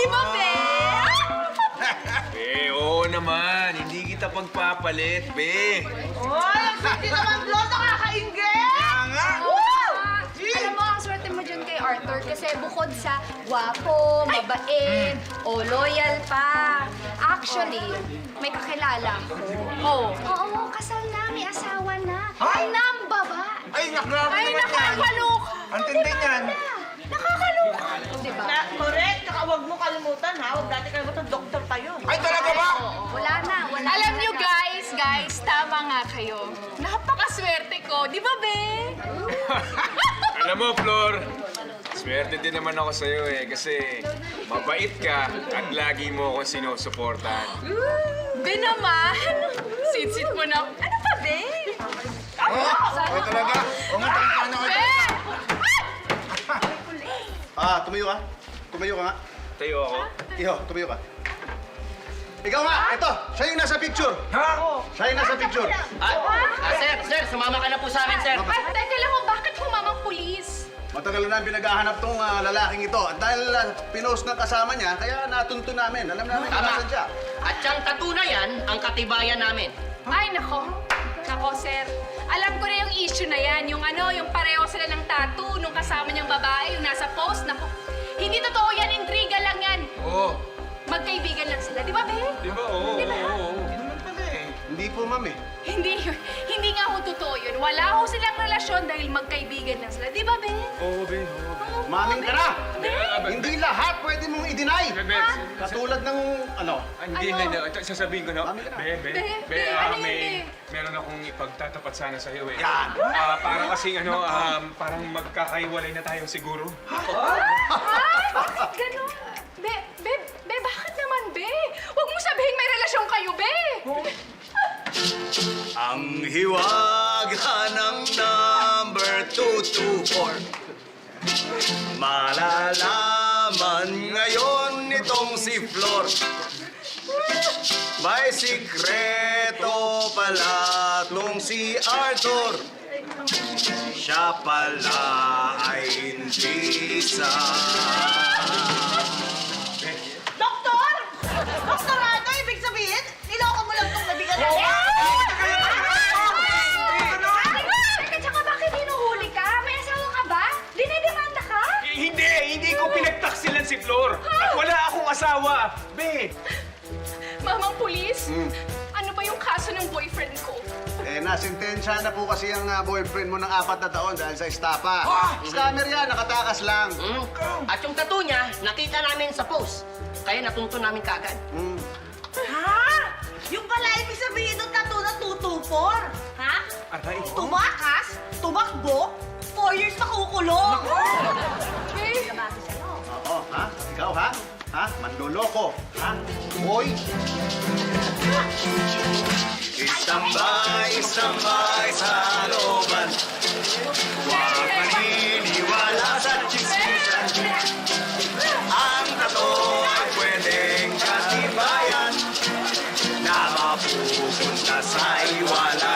Di ba, be? Oo naman. Hindi kita pagpapalit, be. Oy, ang sexy naman, Flo. Nakakaingit! Kaya nga. Alam mo, ang swerte mo dyan kay Arthur kasi bukod sa gwapo, mabait, o loyal pa. Actually, may kakilala ko. Oh. Oo, kasal na, may asawa na. Ay, nambaba. Ay, nagrabe Ay, naman yan. nakakaloka. Ang tindi niyan. Nakakaloka. Diba? Na, correct. Saka huwag mo kalimutan, ha? Huwag dati kalimutan, doktor pa yun. Ay, talaga ba? Wala na, wala Alam na nyo talaga. guys, tama nga kayo. Napakaswerte ko, di ba, be? Alam mo, Flor, swerte din naman ako sa'yo eh. Kasi mabait ka at lagi mo akong sinusuportahan. Be naman, sit-sit mo na. Ano pa, be? Oo, talaga? O nga, tangka na ako. Be! Tumayo ka. Tumayo ka nga. Tayo ako. Iho, tumayo ka. Ikaw nga, ito, siya yung nasa picture. Ha? Siya yung nasa picture. Sir, sumama ka na po sa akin, sir. At teka lang, bakit humamang pulis? Matagal na pinaghahanap tong lalaking ito. At dahil pinost ng kasama niya, kaya natunto namin. Alam namin kung Tama. nasan siya. At siyang tattoo na yan, ang katibayan namin. Ay, nako. Nako, sir. Alam ko na yung issue na yan. Yung yung pareho sila ng tattoo nung kasama niyang babae, yung nasa post. Nako, hindi totoo yan. Intriga lang yan. Oo. Magkaibigan lang sila. Di ba, be? Di ba? Oo. Di ba? Oo. Ganun pala eh. Hindi po, ma'am eh. Hindi nga ho totoo yun. Wala ho silang relasyon dahil magkaibigan lang sila. Di ba, be? Oo, be. Oo. Maming ka na! Be? Hindi lahat pwede mong i-deny. Be, Katulad ng, Hindi, Ano? hindi. Sasabihin ko na. Mami ka na. Be, ano yun, meron akong ipagtatapat sana sa'yo eh. Yan. Parang kasing parang magkakaiwalay na tayo siguro. Ay, bakit ganun? Be, bakit naman, be? Huwag mo sabihin may relasyon kayo, be! Ang hiwaga ng number 224. Malalaman ngayon nitong si Flor. May sikreto pala tong si Arthur. Siya pala ay hindi isa. Doktor! Doktor, ano ibig sabihin? Niloko mo lang itong nabigan na Teka, tsaka bakit hinuhuli ka? May asawa ka ba? Dinedemanda ka? Hindi ko pinagtaksilan si Flor. At wala akong asawa. Be, Mamang pulis, ano ba yung kaso ng boyfriend ko? Nasintensya na po kasi ang boyfriend mo ng 4 na taon dahil sa estapa. Scammer yan, nakatakas lang. At yung tattoo niya, nakita namin sa post. Kaya natunto namin kaagad. Ha? Yung pala ibig sabihin ng tattoo na 224? Ha? aray. Tumakas? Tumakbo? 4 years na kukulong? Be, Oo, ha? Ikaw, ha? Ha? Manloloko, ha? Hoy! Istambay sa looban. Huwag maniniwala sa chismisan. Ang tato ay pwedeng katibayan na mapupunta sa iwala.